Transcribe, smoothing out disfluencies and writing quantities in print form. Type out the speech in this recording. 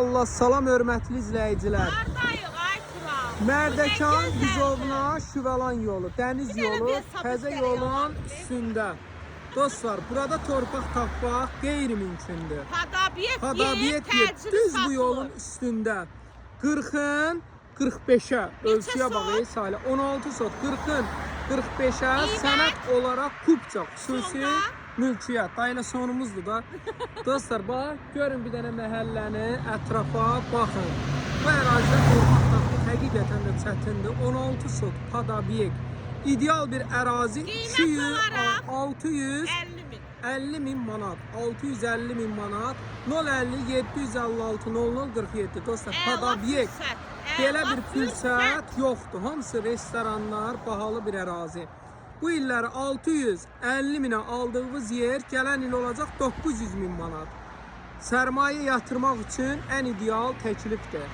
Allah salam hörmətli izləyicilər. Hardayıq ay Turan? Mərdəkan Bizovna Şüvəlan yolu, dəniz yolu, təzə yolun üstündə. Dostlar, burada torpaq tapmaq qeyri-mümkündür. Hadabiyyət düz bu yolun üstündə. 40'ın 45'e ölçüyə bax Salih. 16 sot 40'ın 45'e sənət olaraq kubca xüsusi mülkiyyət. Dayla sonumuzdur da. Dostlar bax, görün bir dənə məhəlləni, ətrafa baxın. Bu ərazidə torpaq tapmaq həqiqətən də çətindir. 16 sot Hadabiyyət. İdeal bir ərazi 650 min manat. 650 min manat. 050 756 00 47. Dostlar Hadabiyyət. Belə bir fürsət yoxdur. Hamısı restoranlar, bahalı bir ərazi. Bu illəri 650 minə aldığımız yer gələn il olacaq 900 min manat. Sərmayə yatırmaq üçün ən ideal təklifdir.